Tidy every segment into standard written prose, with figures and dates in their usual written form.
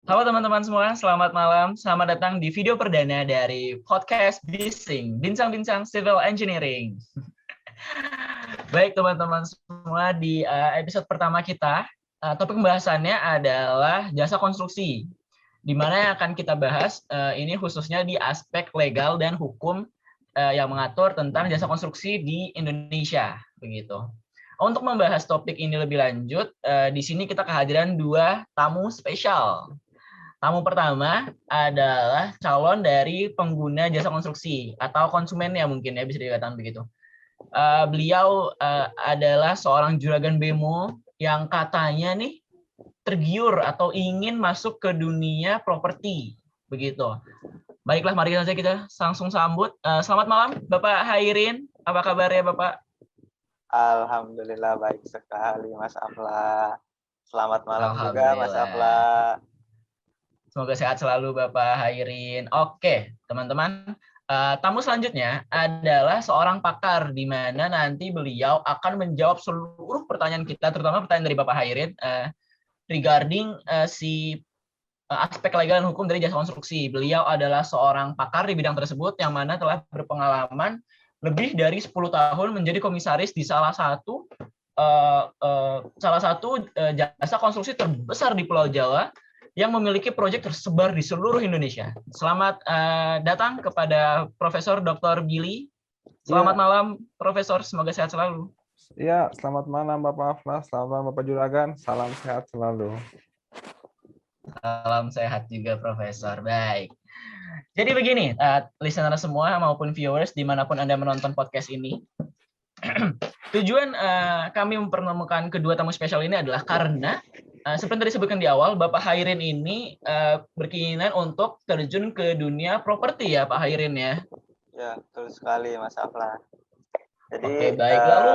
Halo teman-teman semua, selamat malam. Selamat datang di video perdana dari podcast Bising, Bincang-Bincang Civil Engineering. Baik teman-teman semua, di episode pertama kita, topik pembahasannya adalah jasa konstruksi, di mana yang akan kita bahas ini khususnya di aspek legal dan hukum yang mengatur tentang jasa konstruksi di Indonesia, begitu. Untuk membahas topik ini lebih lanjut, di sini kita kehadiran dua tamu spesial. Tamu pertama adalah calon dari pengguna jasa konstruksi atau konsumennya mungkin ya bisa dikatakan begitu. Beliau adalah seorang juragan bemo yang katanya nih tergiur atau ingin masuk ke dunia properti begitu. Baiklah, mari saja kita langsung sambut. Selamat malam, Bapak Hairin. Apa kabarnya, Bapak? Alhamdulillah baik sekali, Mas Afla. Selamat malam juga, Mas Afla. Semoga sehat selalu Bapak Hairin. Oke, teman-teman. Tamu selanjutnya adalah seorang pakar di mana nanti beliau akan menjawab seluruh pertanyaan kita, terutama pertanyaan dari Bapak Hairin regarding aspek legal dan hukum dari jasa konstruksi. Beliau adalah seorang pakar di bidang tersebut yang mana telah berpengalaman lebih dari 10 tahun menjadi komisaris di salah satu jasa konstruksi terbesar di Pulau Jawa yang memiliki proyek tersebar di seluruh Indonesia. Selamat datang kepada Profesor Dr. Billy. Selamat malam, Profesor. Semoga sehat selalu. Ya, selamat malam Bapak Afla, selamat malam Bapak Juragan. Salam sehat selalu. Salam sehat juga, Profesor. Baik. Jadi begini, listener semua maupun viewers dimanapun Anda menonton podcast ini, tujuan kami mempertemukan kedua tamu spesial ini adalah karena seperti tadi disebutkan di awal, Bapak Hairin ini berkeinginan untuk terjun ke dunia properti ya, Pak Hairin ya? Ya, betul sekali, Mas Afla. Jadi, oke, baik. Lalu,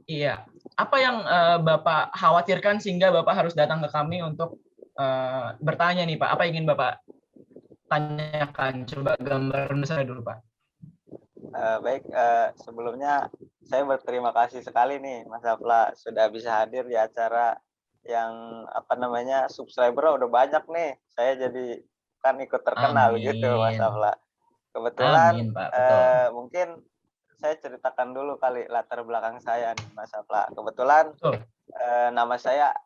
iya, apa yang Bapak khawatirkan sehingga Bapak harus datang ke kami untuk bertanya nih, Pak? Apa yang ingin Bapak tanyakan? Coba gambar saya dulu, Pak. Baik, sebelumnya saya berterima kasih sekali nih, Mas Afla, sudah bisa hadir di acara yang subscriber udah banyak nih. Saya jadi kan ikut terkenal gitu, Mas Afla. Kebetulan Amin, Pak. Betul. Mungkin saya ceritakan dulu kali latar belakang saya nih, Mas Afla. Kebetulan nama saya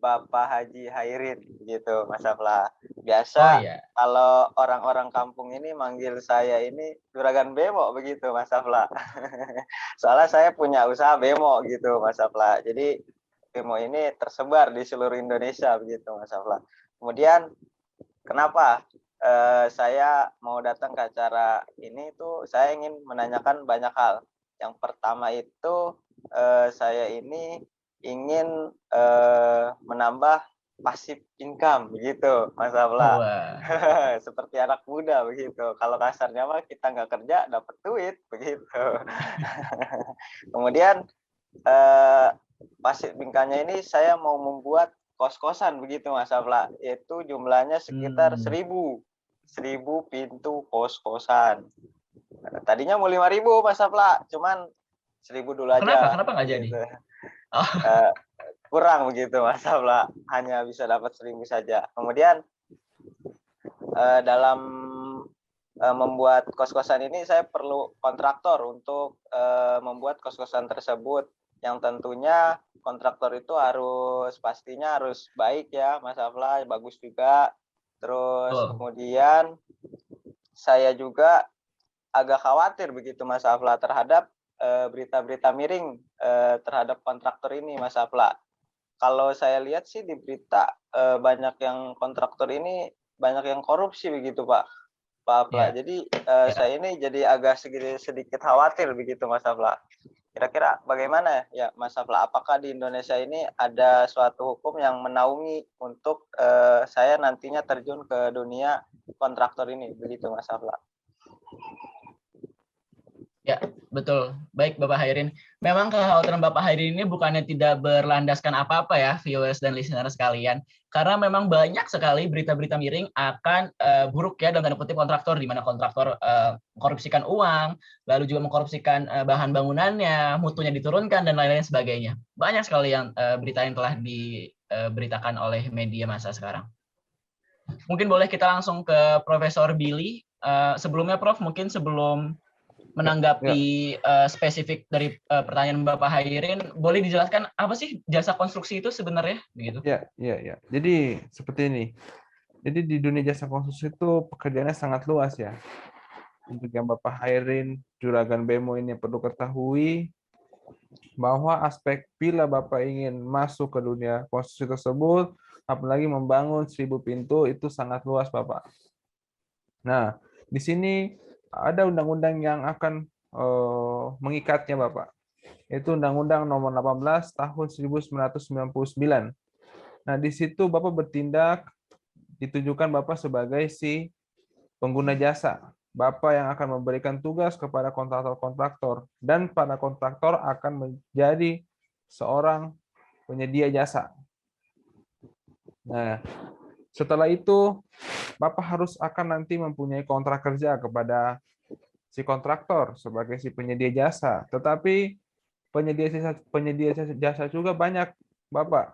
Bapak Haji Hairin gitu, Mas Afla. Biasa kalau orang-orang kampung ini manggil saya ini juragan bemo begitu, Mas Afla. Soalnya saya punya usaha bemo gitu, Mas Afla. Jadi bemo ini tersebar di seluruh Indonesia begitu, Mas Afla. Kemudian kenapa saya mau datang ke acara ini tuh saya ingin menanyakan banyak hal. Yang pertama itu saya ini ingin menambah passive income begitu, Mas Afla. Seperti anak muda begitu. Kalau kasarnya mah kita nggak kerja dapat duit begitu. Kemudian passive income-nya ini saya mau membuat kos-kosan begitu, Mas Afla. Itu jumlahnya sekitar 1000 pintu kos-kosan. Tadinya mau 5.000, Mas Afla, cuman 1000 dulu aja. Kenapa nggak jadi? Kurang begitu, Mas Afla, hanya bisa dapat 1000 saja. Kemudian dalam membuat kos-kosan ini saya perlu kontraktor untuk membuat kos-kosan tersebut, yang tentunya kontraktor itu pastinya harus baik ya, Mas Afla, bagus juga. Terus kemudian saya juga agak khawatir begitu, Mas Afla, terhadap berita-berita miring terhadap kontraktor ini, Mas Afla. Kalau saya lihat sih di berita banyak yang kontraktor ini banyak yang korupsi begitu, Pak Afla. Jadi saya ini jadi agak sedikit khawatir begitu, Mas Afla. Kira-kira bagaimana ya, Mas Afla? Apakah di Indonesia ini ada suatu hukum yang menaungi untuk saya nantinya terjun ke dunia kontraktor ini, begitu, Mas Afla? Ya, betul. Baik, Bapak Hairin. Memang kekhawatiran Bapak Hairin ini bukannya tidak berlandaskan apa-apa ya, viewers dan listener sekalian. Karena memang banyak sekali berita-berita miring akan buruk ya dalam tanda kutip kontraktor, di mana kontraktor mengkorupsikan uang, lalu juga mengkorupsikan bahan bangunannya, mutunya diturunkan, dan lain-lain sebagainya. Banyak sekali yang berita yang telah diberitakan oleh media massa sekarang. Mungkin boleh kita langsung ke Profesor Billy. Sebelumnya Prof, mungkin sebelum menanggapi spesifik dari pertanyaan Bapak Hairin, boleh dijelaskan apa sih jasa konstruksi itu sebenarnya? Begitu. Ya. Jadi seperti ini. Jadi di dunia jasa konstruksi itu pekerjaannya sangat luas ya. Untuk yang Bapak Hairin, Juragan Bemo ini perlu ketahui bahwa aspek bila Bapak ingin masuk ke dunia konstruksi tersebut, apalagi membangun 1000 pintu, itu sangat luas Bapak. Nah, di sini ada undang-undang yang akan mengikatnya Bapak. Itu Undang-Undang Nomor 18 Tahun 1999. Nah, di situ Bapak bertindak, ditujukan Bapak sebagai si pengguna jasa. Bapak yang akan memberikan tugas kepada kontraktor-kontraktor, dan para kontraktor akan menjadi seorang penyedia jasa. Nah, setelah itu Bapak harus akan nanti mempunyai kontrak kerja kepada si kontraktor sebagai si penyedia jasa. Tetapi penyedia jasa juga banyak Bapak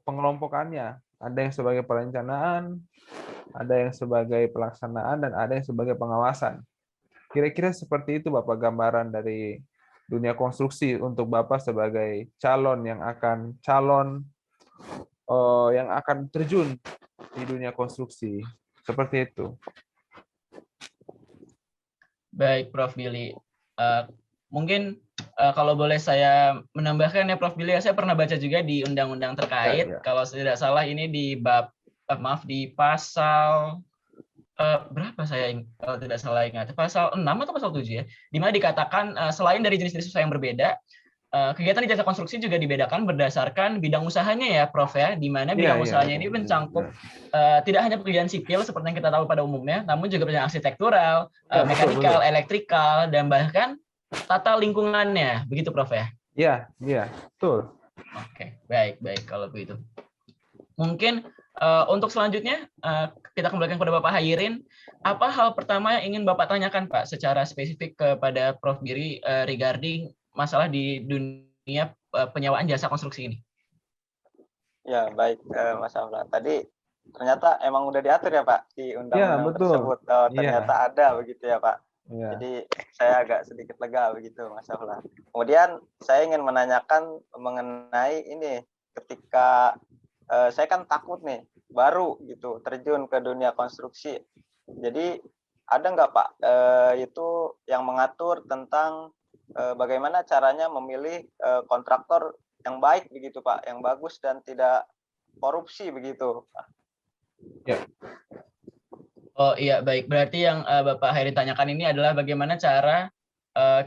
pengelompokannya. Ada yang sebagai perencanaan, ada yang sebagai pelaksanaan, dan ada yang sebagai pengawasan. Kira-kira seperti itu Bapak gambaran dari dunia konstruksi untuk Bapak sebagai calon yang akan terjun di dunia konstruksi. Seperti itu. Baik, Prof. Billy. Mungkin kalau boleh saya menambahkan ya, Prof. Billy, saya pernah baca juga di undang-undang terkait. Kalau tidak salah ini di di pasal berapa saya kalau tidak salah ingat, pasal 6 atau pasal 7 ya, di mana dikatakan selain dari jenis-jenis usaha yang berbeda, kegiatan di jasa konstruksi juga dibedakan berdasarkan bidang usahanya ya, Prof ya, di mana bidang usahanya ini mencangkup tidak hanya pekerjaan sipil seperti yang kita tahu pada umumnya, namun juga pekerjaan arsitektural, mekanikal, elektrikal, dan bahkan tata lingkungannya, begitu Prof ya? Iya, betul. Oke, baik kalau begitu. Mungkin untuk selanjutnya kita kembalikan kepada Bapak Hairin. Apa hal pertama yang ingin Bapak tanyakan Pak secara spesifik kepada Prof. Billy regarding masalah di dunia penyewaan jasa konstruksi ini? Ya, baik Mas Afla. Tadi ternyata emang udah diatur ya Pak di undang-undang tersebut. Oh, ternyata ada begitu ya Pak. Jadi saya agak sedikit lega begitu Mas Afla. Kemudian saya ingin menanyakan mengenai ini, ketika saya kan takut nih baru gitu terjun ke dunia konstruksi. Jadi ada nggak Pak itu yang mengatur tentang bagaimana caranya memilih kontraktor yang baik begitu Pak, yang bagus dan tidak korupsi begitu. Ya. Oh iya, baik. Berarti yang Bapak Hairin tanyakan ini adalah bagaimana cara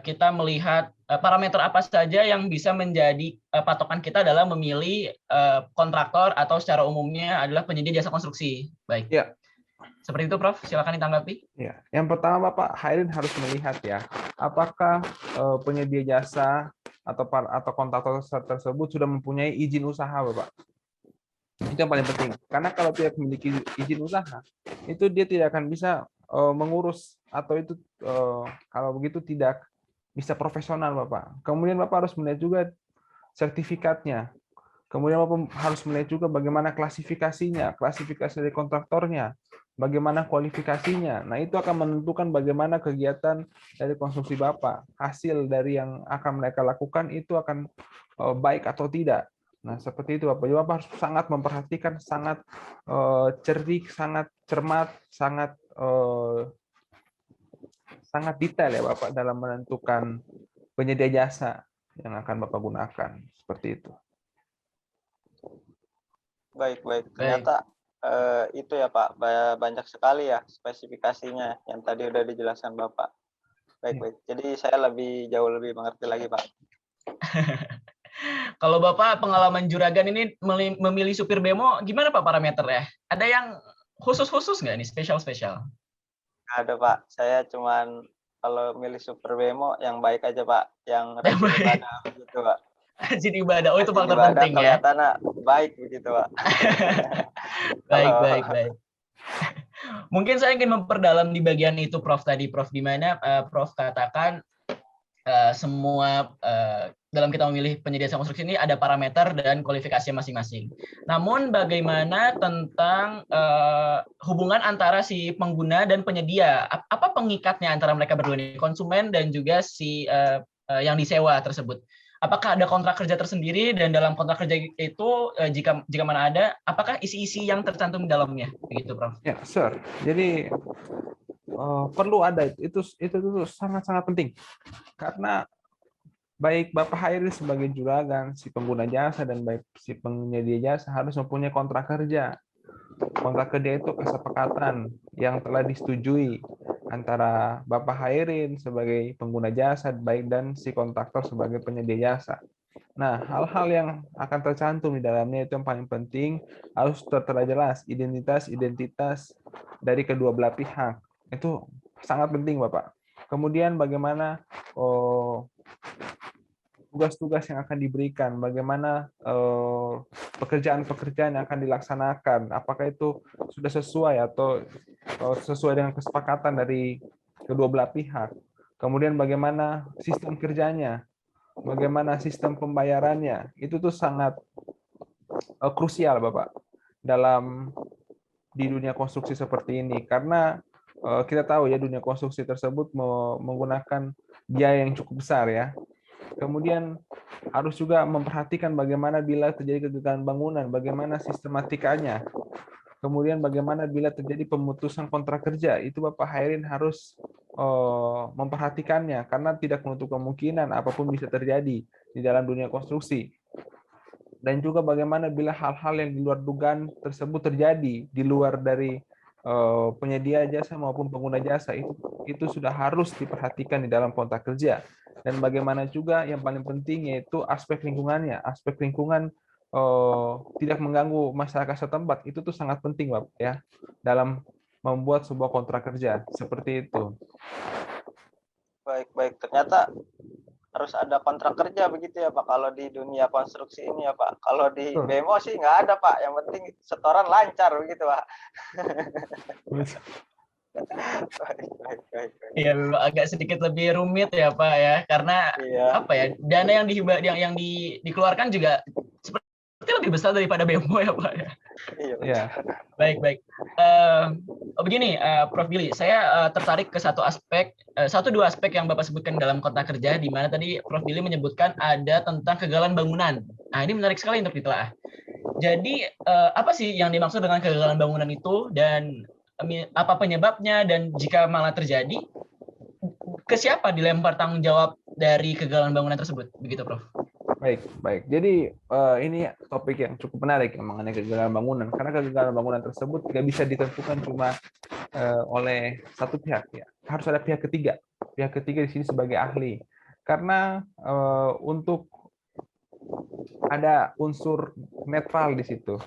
kita melihat parameter apa saja yang bisa menjadi patokan kita dalam memilih kontraktor atau secara umumnya adalah penyedia jasa konstruksi. Baik. Ya. Seperti itu, Prof. Silakan ditanggapi. Ya. Yang pertama, Bapak Hairin harus melihat ya, apakah penyedia jasa atau kontraktor tersebut sudah mempunyai izin usaha, Bapak. Itu yang paling penting. Karena kalau tidak memiliki izin usaha, itu dia tidak akan bisa mengurus, atau itu kalau begitu tidak bisa profesional Bapak. Kemudian Bapak harus melihat juga sertifikatnya. Kemudian Bapak harus melihat juga bagaimana klasifikasinya, klasifikasi dari kontraktornya, bagaimana kualifikasinya. Nah, itu akan menentukan bagaimana kegiatan dari konstruksi Bapak. Hasil dari yang akan mereka lakukan itu akan baik atau tidak. Nah, seperti itu Bapak. Bapak harus sangat memperhatikan, sangat cerdik, sangat cermat, sangat detail ya Bapak dalam menentukan penyedia jasa yang akan Bapak gunakan. Seperti itu. Baik. Ternyata itu ya Pak, banyak sekali ya spesifikasinya yang tadi udah dijelaskan Bapak. Baik. Jadi saya jauh lebih mengerti lagi Pak. Kalau Bapak pengalaman juragan ini memilih supir bemo, gimana Pak parameternya? Ada yang khusus nggak nih, spesial? Ada Pak, saya cuman kalau milih super bemo yang baik aja Pak, yang rajin ibadah begitu Pak. Rajin ibadah, itu faktor penting ya. Kelihatannya baik begitu Pak. Baik. Mungkin saya ingin memperdalam di bagian itu Prof tadi, Prof, di mana Prof katakan semua dalam kita memilih penyedia jasa konstruksi ini ada parameter dan kualifikasi masing-masing. Namun bagaimana tentang hubungan antara si pengguna dan penyedia? Apa pengikatnya antara mereka berdua ini, konsumen dan juga si yang disewa tersebut? Apakah ada kontrak kerja tersendiri, dan dalam kontrak kerja itu jika mana ada, apakah isi-isi yang tercantum di dalamnya? Begitu, Prof. Ya, sir. Jadi perlu ada itu sangat-sangat penting, karena baik Bapak Hairil sebagai juragan, si pengguna jasa, dan baik si penyedia jasa harus mempunyai kontrak kerja. Kontrak kerja itu kesepakatan yang telah disetujui antara Bapak Hairil sebagai pengguna jasa baik dan si kontraktor sebagai penyedia jasa. Nah, hal-hal yang akan tercantum di dalamnya itu yang paling penting, harus tertera jelas identitas dari kedua belah pihak. Itu sangat penting, Bapak. Kemudian bagaimana tugas-tugas yang akan diberikan, bagaimana pekerjaan-pekerjaan yang akan dilaksanakan, apakah itu sudah sesuai atau sesuai dengan kesepakatan dari kedua belah pihak. Kemudian bagaimana sistem kerjanya, bagaimana sistem pembayarannya, itu tuh sangat krusial, Bapak, dalam di dunia konstruksi seperti ini, karena kita tahu ya dunia konstruksi tersebut menggunakan biaya yang cukup besar ya. Kemudian harus juga memperhatikan bagaimana bila terjadi kegagalan bangunan, bagaimana sistematikanya. Kemudian bagaimana bila terjadi pemutusan kontrak kerja, itu Bapak Hairil harus memperhatikannya, karena tidak menutup kemungkinan apapun bisa terjadi di dalam dunia konstruksi. Dan juga bagaimana bila hal-hal yang di luar dugaan tersebut terjadi, di luar dari penyedia jasa maupun pengguna jasa, itu sudah harus diperhatikan di dalam kontrak kerja. Dan bagaimana juga yang paling penting yaitu aspek lingkungannya, aspek lingkungan tidak mengganggu masyarakat setempat, itu tuh sangat penting, Bapak, ya, dalam membuat sebuah kontrak kerja seperti itu. Baik. Ternyata harus ada kontrak kerja begitu ya Pak, kalau di dunia konstruksi ini ya Pak. Kalau di BEMO sih nggak ada Pak, yang penting setoran lancar begitu Pak. Baik. Iya, agak sedikit lebih rumit ya Pak ya, karena apa ya, dana yang dikeluarkan juga seperti lebih besar daripada BEMO ya Pak ya. Iya. Baik. Begini, Prof. Billy, saya tertarik ke dua aspek yang Bapak sebutkan dalam kontrak kerja, di mana tadi Prof. Billy menyebutkan ada tentang kegagalan bangunan. Nah, ini menarik sekali untuk ditelaah. Jadi, apa sih yang dimaksud dengan kegagalan bangunan itu, dan apa penyebabnya, dan jika malah terjadi, ke siapa dilempar tanggung jawab dari kegagalan bangunan tersebut? Begitu, Prof. Baik. Jadi ini topik yang cukup menarik yang mengenai kegagalan bangunan, karena kegagalan bangunan tersebut tidak bisa ditentukan cuma oleh satu pihak ya. Harus ada pihak ketiga. Pihak ketiga di sini sebagai ahli. Karena untuk ada unsur netral di situ.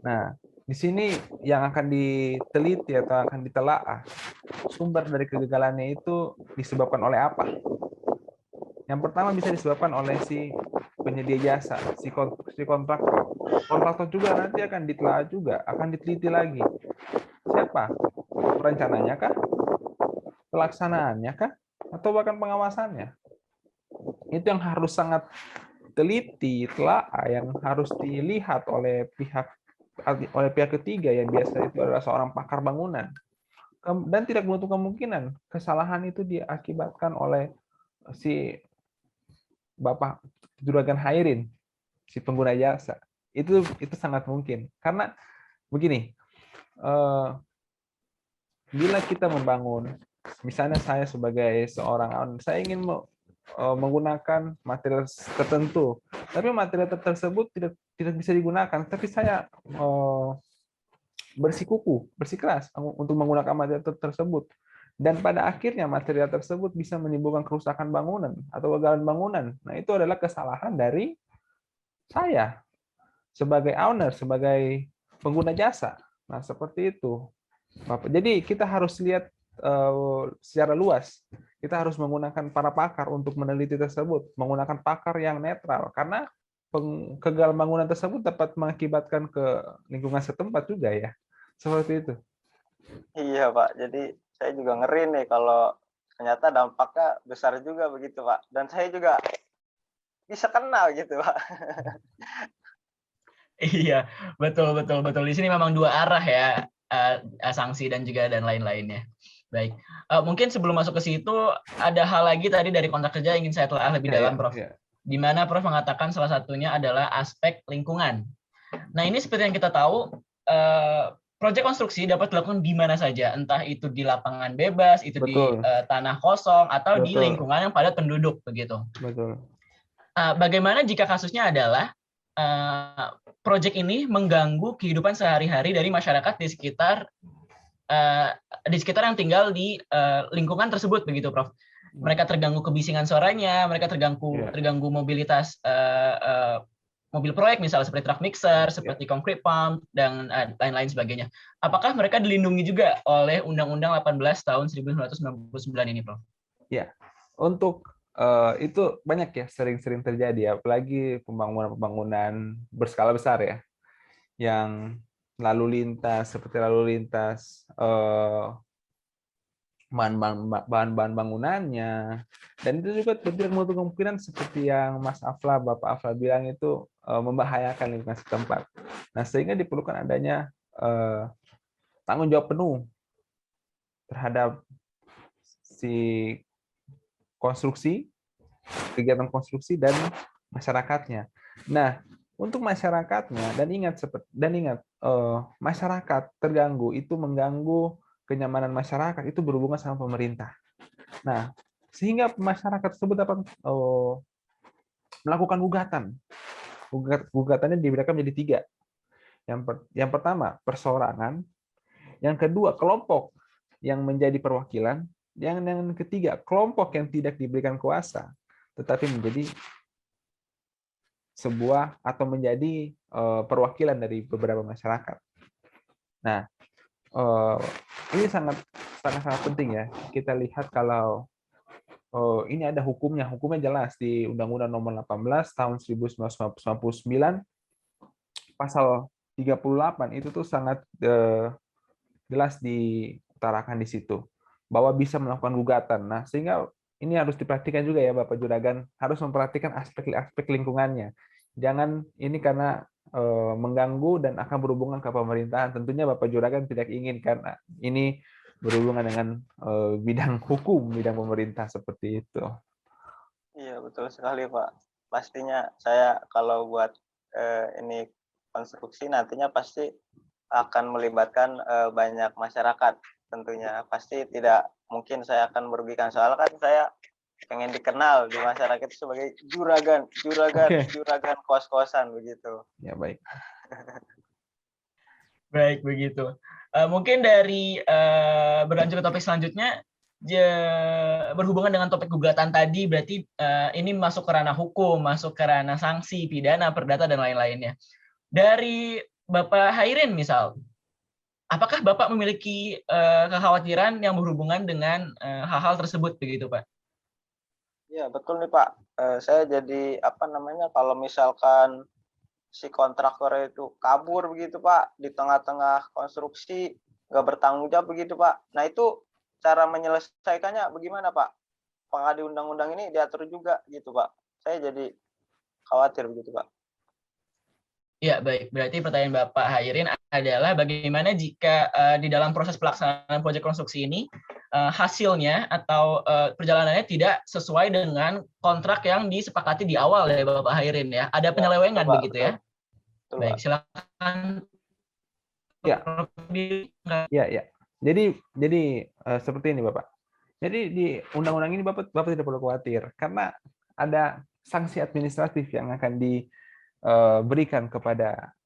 Nah, di sini yang akan diteliti atau akan ditelaah sumber dari kegagalannya itu disebabkan oleh apa? Yang pertama bisa disebabkan oleh si penyedia jasa, si kontraktor. Kontraktor juga nanti akan ditelaah juga, akan diteliti lagi. Siapa? Perencananya kah? Pelaksanaannya kah? Atau bahkan pengawasannya? Itu yang harus sangat teliti, telaah, yang harus dilihat oleh pihak ketiga, yang biasa itu adalah seorang pakar bangunan. Dan tidak menutup kemungkinan kesalahan itu diakibatkan oleh si Bapak juragan Hairil, si pengguna jasa. Itu sangat mungkin. Karena begini, bila kita membangun, misalnya saya sebagai seorang, saya ingin menggunakan material tertentu, tapi material tersebut tidak bisa digunakan, tapi saya bersikukuh, bersikeras untuk menggunakan material tersebut, dan pada akhirnya material tersebut bisa menimbulkan kerusakan bangunan atau kegagalan bangunan. Nah, itu adalah kesalahan dari saya sebagai owner, sebagai pengguna jasa. Nah, seperti itu, Bapak. Jadi kita harus lihat secara luas. Kita harus menggunakan para pakar untuk meneliti tersebut, menggunakan pakar yang netral, karena kegagalan bangunan tersebut dapat mengakibatkan ke lingkungan setempat juga ya. Seperti itu. Iya Pak, jadi saya juga ngeri nih kalau ternyata dampaknya besar juga begitu Pak. Dan saya juga bisa kenal gitu Pak. Iya, betul betul betul. Di sini memang dua arah ya, sanksi dan juga dan lain-lainnya. Baik, mungkin sebelum masuk ke situ ada hal lagi tadi dari kontrak kerja ingin saya telah lebih dalam, Prof. Di mana Prof mengatakan salah satunya adalah aspek lingkungan. Nah, ini seperti yang kita tahu, proyek konstruksi dapat dilakukan di mana saja, entah itu di lapangan bebas, itu di tanah kosong, atau di lingkungan yang padat penduduk, begitu. Betul. Bagaimana jika kasusnya adalah proyek ini mengganggu kehidupan sehari-hari dari masyarakat di sekitar yang tinggal di lingkungan tersebut, begitu, Prof. Mereka terganggu kebisingan suaranya, mereka terganggu mobilitas mobil proyek, misalnya seperti truck mixer, seperti concrete pump, dan lain-lain sebagainya. Apakah mereka dilindungi juga oleh Undang-Undang 18 tahun 1999 ini, Prof? Ya, untuk itu banyak ya, sering-sering terjadi, apalagi pembangunan berskala besar ya, yang lalu lintas, seperti lalu lintas bahan-bahan bangunannya, dan itu juga tidak menutup kemungkinan seperti yang Bapak Afla bilang itu membahayakan lingkungan setempat. Nah, sehingga diperlukan adanya tanggung jawab penuh terhadap si konstruksi, kegiatan konstruksi dan masyarakatnya. Nah, untuk masyarakatnya, dan ingat masyarakat terganggu itu mengganggu kenyamanan masyarakat, itu berhubungan sama pemerintah. Nah, sehingga masyarakat tersebut dapat melakukan gugatan. Gugatannya dibedakan menjadi 3. Yang pertama, perseorangan. Yang kedua, kelompok yang menjadi perwakilan. Yang ketiga, kelompok yang tidak diberikan kuasa, tetapi menjadi sebuah atau menjadi perwakilan dari beberapa masyarakat. Nah, ini sangat penting ya. Kita lihat kalau ini ada hukumnya jelas di Undang-Undang Nomor 18 Tahun 1999 pasal 38 itu tuh sangat jelas diutarakan di situ bahwa bisa melakukan gugatan. Nah, sehingga ini harus diperhatikan juga ya Bapak Juragan, harus memperhatikan aspek lingkungannya. Jangan ini karena mengganggu dan akan berhubungan ke pemerintahan. Tentunya Bapak Juragan tidak ingin karena ini berhubungan dengan bidang hukum, bidang pemerintah seperti itu. Iya, betul sekali Pak. Pastinya saya kalau buat ini konstruksi nantinya pasti akan melibatkan banyak masyarakat tentunya. Pasti tidak mungkin saya akan merugikan, soalnya kan saya pengen dikenal di masyarakat sebagai juragan kos-kosan begitu. Ya, baik. Baik, begitu. Mungkin dari berlanjut ke topik selanjutnya, berhubungan dengan topik gugatan tadi, berarti ini masuk ke ranah hukum, masuk ke ranah sanksi, pidana, perdata, dan lain-lainnya. Dari Bapak Hairin misal, apakah Bapak memiliki kekhawatiran yang berhubungan dengan hal-hal tersebut, begitu Pak? Ya, betul nih Pak. Saya jadi kalau misalkan si kontraktor itu kabur begitu Pak, di tengah-tengah konstruksi, nggak bertanggung jawab begitu Pak. Nah, itu cara menyelesaikannya bagaimana Pak? Apakah di undang-undang ini diatur juga gitu Pak? Saya jadi khawatir begitu Pak. Ya, baik. Berarti pertanyaan Bapak Hairin adalah bagaimana jika di dalam proses pelaksanaan proyek konstruksi ini hasilnya atau perjalanannya tidak sesuai dengan kontrak yang disepakati di awal ya Bapak Hairin ya. Ada penyelewengan betul, begitu betul. Ya. Betul, baik, silakan. Ya. Jadi seperti ini Bapak. Jadi di undang-undang ini Bapak tidak perlu khawatir karena ada sanksi administratif yang akan diberikan kepada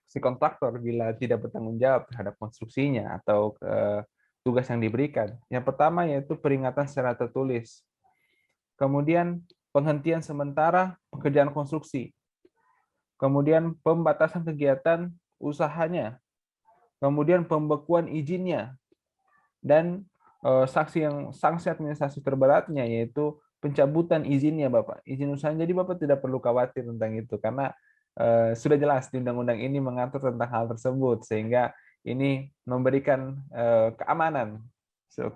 si kontraktor bila tidak bertanggung jawab terhadap konstruksinya atau tugas yang diberikan. Yang pertama yaitu peringatan secara tertulis. Kemudian penghentian sementara pekerjaan konstruksi. Kemudian pembatasan kegiatan usahanya. Kemudian pembekuan izinnya. Dan sanksi administrasi terberatnya yaitu pencabutan izinnya Bapak. Izin usaha. Jadi Bapak tidak perlu khawatir tentang itu karena sudah jelas di undang-undang ini mengatur tentang hal tersebut sehingga ini memberikan keamanan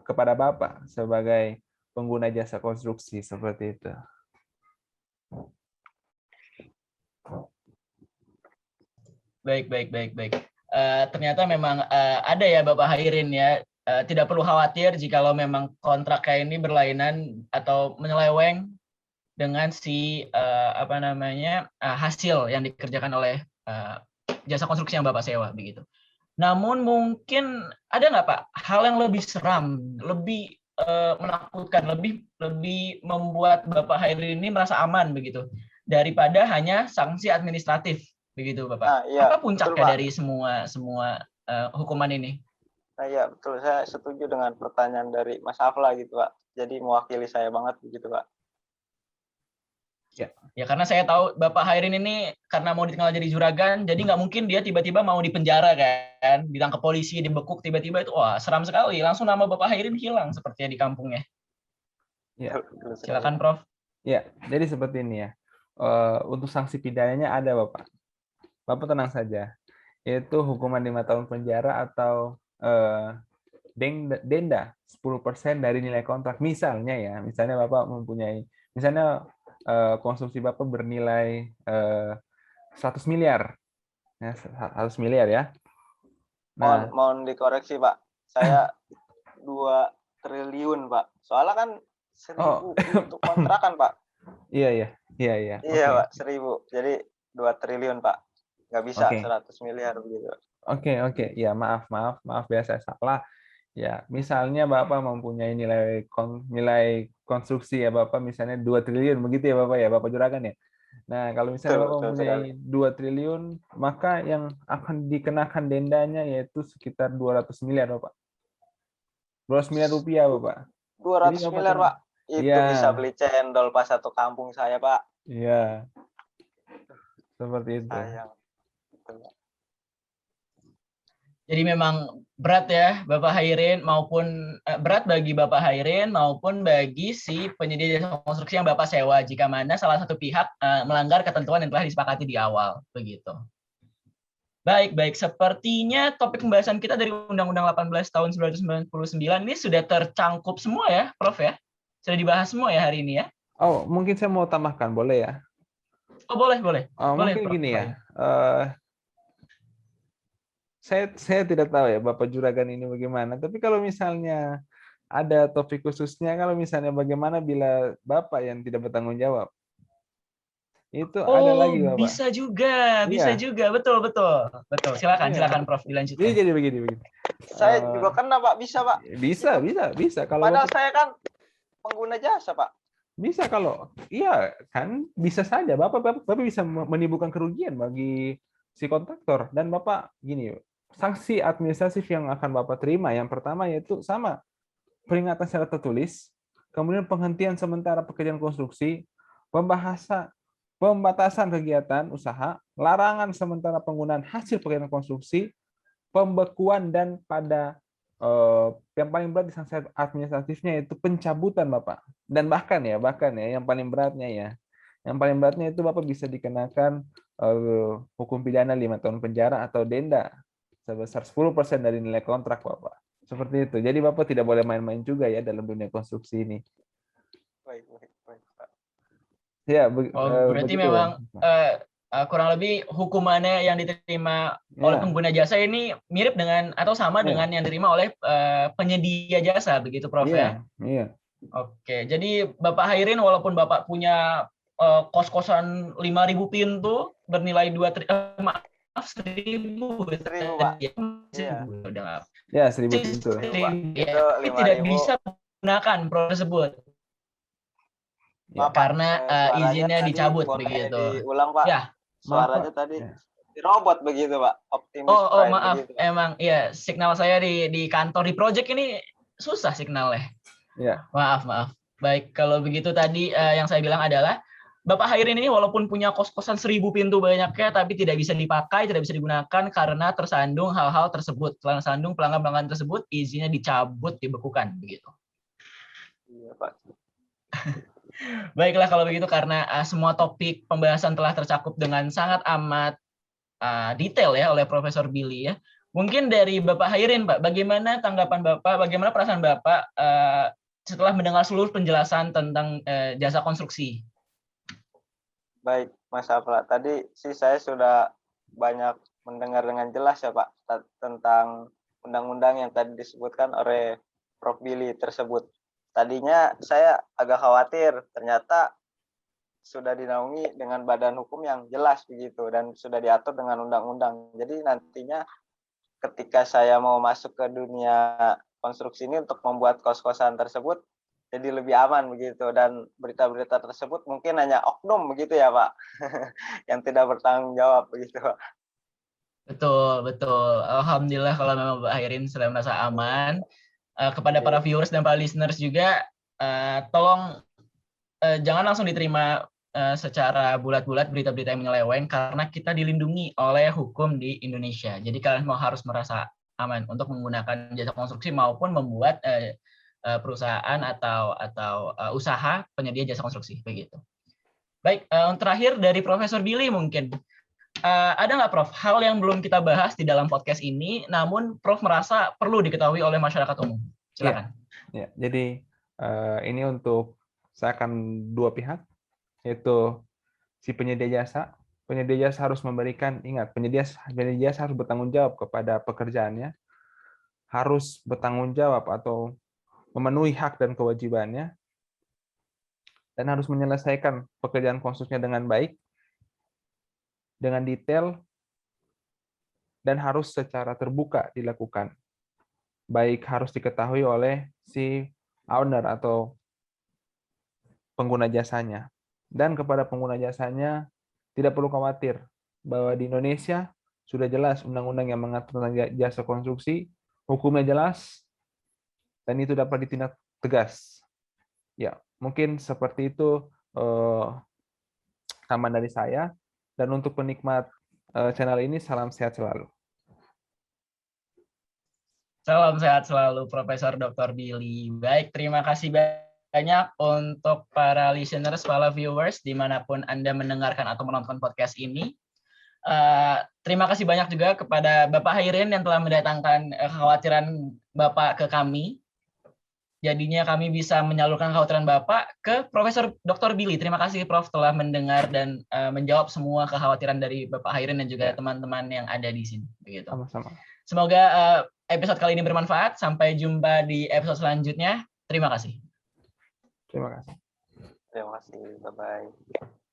kepada Bapak sebagai pengguna jasa konstruksi seperti itu. Baik. Ternyata memang ada ya Bapak Hairin ya. Tidak perlu khawatir jikalau memang kontraknya ini berlainan atau menyeleweng dengan si hasil yang dikerjakan oleh jasa konstruksi yang Bapak sewa begitu. Namun mungkin ada nggak Pak hal yang lebih seram, lebih menakutkan, lebih membuat Bapak Hairin ini merasa aman begitu daripada hanya sanksi administratif begitu Bapak. Nah, iya, apa puncaknya betul, Pak, dari semua hukuman ini? Nah, iya, betul. Saya setuju dengan pertanyaan dari Mas Afla gitu, Pak. Jadi mewakili saya banget begitu, Pak. Ya karena saya tahu Bapak Hairin ini karena mau dikenal jadi juragan, jadi nggak mungkin dia tiba-tiba mau dipenjara kan, ditangkap polisi, dibekuk tiba-tiba itu, wah seram sekali. Langsung nama Bapak Hairin hilang sepertinya di kampungnya. Ya. Silakan Prof. Ya, jadi seperti ini ya. Untuk sanksi pidananya ada Bapak. Bapak tenang saja. Yaitu hukuman 5 tahun penjara atau denda 10% dari nilai kontrak. Misalnya ya, misalnya Bapak mempunyai, misalnya konstruksi Bapak bernilai 100 miliar. Ya, 100 miliar ya. Nah, mohon dikoreksi, Pak. Saya 2 triliun, Pak. Soalnya kan 1.000 untuk kontrakan, Pak. Iya. Iya, okay. Pak, 1.000. Jadi 2 triliun, Pak. Nggak bisa 100 miliar begitu. Oke. Ya, maaf biasa salah. Ya, misalnya Bapak mempunyai nilai konstruksi ya Bapak misalnya 2 triliun begitu ya Bapak ya, Bapak juragan ya. Nah, kalau misalnya Bapak mempunyai 2 triliun, maka yang akan dikenakan dendanya yaitu sekitar 200 miliar Bapak. 200 miliar rupiah Bapak. 200 miliar Pak. Itu ya. Bisa beli cendol pas satu kampung saya Pak. Iya. Seperti itu. Sayang. Jadi memang berat ya Bapak Hairin maupun berat bagi Bapak Hairin maupun bagi si penyedia jasa konstruksi yang Bapak sewa jika mana salah satu pihak melanggar ketentuan yang telah disepakati di awal begitu. Baik, sepertinya topik pembahasan kita dari Undang-Undang 18 tahun 1999 ini sudah tercangkup semua ya, Prof ya? Sudah dibahas semua ya hari ini ya? Oh, mungkin saya mau tambahkan, boleh ya? Oh, boleh. Mungkin Prof, gini ya. Saya tidak tahu ya Bapak juragan ini bagaimana, tapi kalau misalnya ada topik khususnya, kalau misalnya bagaimana bila Bapak yang tidak bertanggung jawab, itu ada lagi Bapak. Bisa juga, betul. Silakan Prof dilanjutkan. Jadi begini. Saya juga kena Pak, bisa Pak. Bisa. Kalau padahal Bapak, saya kan pengguna jasa Pak. Bisa kalau, iya kan bisa saja Bapak bisa menimbulkan kerugian bagi si kontraktor dan Bapak gini. Sanksi administratif yang akan Bapak terima yang pertama yaitu sama peringatan secara tertulis, kemudian penghentian sementara pekerjaan konstruksi, pembatasan kegiatan usaha, larangan sementara penggunaan hasil pekerjaan konstruksi, pembekuan dan pada yang paling berat di sanksi administratifnya yaitu pencabutan Bapak. Dan bahkan ya yang paling beratnya itu Bapak bisa dikenakan hukum pidana 5 tahun penjara atau denda sebesar 10% dari nilai kontrak Bapak. Seperti itu. Jadi Bapak tidak boleh main-main juga ya dalam dunia konstruksi ini. Baik, Pak. Ya, berarti begitu. Memang kurang lebih hukumannya yang diterima oleh pengguna jasa ini mirip dengan atau sama dengan yang diterima oleh penyedia jasa, begitu Prof ya? Iya. Oke, jadi Bapak Hairin walaupun Bapak punya kos-kosan 5.000 pintu bernilai 1.000 Pak. Ya, 1.000 pintu. Tapi tidak bisa menggunakan produk tersebut. Karena izinnya dicabut begitu. Diulang Pak. Ya, suaranya tadi robot begitu Pak. Optimus Prime. Maaf, begitu, emang ya signal saya di kantor di project ini susah signalnya. Ya. Maaf. Baik, kalau begitu tadi yang saya bilang adalah Bapak Hairin ini walaupun punya kos-kosan 1.000 pintu banyaknya, tapi tidak bisa dipakai, tidak bisa digunakan karena tersandung hal-hal tersebut. Tersandung pelanggaran tersebut, izinnya dicabut, dibekukan, begitu. Iya, Pak. Baiklah kalau begitu, karena semua topik pembahasan telah tercakup dengan sangat amat detail ya oleh Profesor Billy ya. Mungkin dari Bapak Hairin, Pak, bagaimana tanggapan Bapak, bagaimana perasaan Bapak setelah mendengar seluruh penjelasan tentang jasa konstruksi? Baik, Mas Afla. Tadi sih saya sudah banyak mendengar dengan jelas ya Pak tentang undang-undang yang tadi disebutkan oleh Prof. Billy tersebut. Tadinya saya agak khawatir, ternyata sudah dinaungi dengan badan hukum yang jelas begitu dan sudah diatur dengan undang-undang. Jadi nantinya ketika saya mau masuk ke dunia konstruksi ini untuk membuat kos-kosan tersebut jadi lebih aman begitu, dan berita-berita tersebut mungkin hanya oknum begitu ya Pak yang tidak bertanggung jawab begitu Pak. Betul, betul. Alhamdulillah kalau memang Bapak Hairin sudah merasa aman. Kepada para viewers dan para listeners juga, tolong jangan langsung diterima secara bulat-bulat berita-berita yang menyeleweng, karena kita dilindungi oleh hukum di Indonesia. Jadi kalian harus merasa aman untuk menggunakan jasa konstruksi maupun membuat perusahaan atau usaha penyedia jasa konstruksi begitu. Baik, terakhir dari Profesor Billy mungkin. Ada nggak Prof hal yang belum kita bahas di dalam podcast ini namun Prof merasa perlu diketahui oleh masyarakat umum? Silakan. Ya, jadi ini untuk saya akan dua pihak, yaitu si penyedia jasa. Penyedia jasa harus memberikan, ingat, penyedia jasa harus bertanggung jawab kepada pekerjaannya, harus bertanggung jawab atau memenuhi hak dan kewajibannya, dan harus menyelesaikan pekerjaan konstruksinya dengan baik, dengan detail, dan harus secara terbuka dilakukan. Baik harus diketahui oleh si owner atau pengguna jasanya. Dan kepada pengguna jasanya, tidak perlu khawatir bahwa di Indonesia sudah jelas undang-undang yang mengatur tentang jasa konstruksi, hukumnya jelas, dan itu dapat ditindak tegas. Ya, mungkin seperti itu tambahan dari saya. Dan untuk penikmat channel ini, salam sehat selalu. Salam sehat selalu, Profesor Dr. Billy. Baik, terima kasih banyak untuk para listeners, para viewers, dimanapun Anda mendengarkan atau menonton podcast ini. Terima kasih banyak juga kepada Bapak Hairin yang telah mendatangkan kekhawatiran Bapak ke kami. Jadinya kami bisa menyalurkan kekhawatiran Bapak ke Profesor Dr. Billy. Terima kasih Prof telah mendengar dan menjawab semua kekhawatiran dari Bapak Hairin dan juga teman-teman yang ada di sini. Begitu. Sama-sama. Semoga episode kali ini bermanfaat. Sampai jumpa di episode selanjutnya. Terima kasih. Terima kasih. Terima kasih. Bye-bye.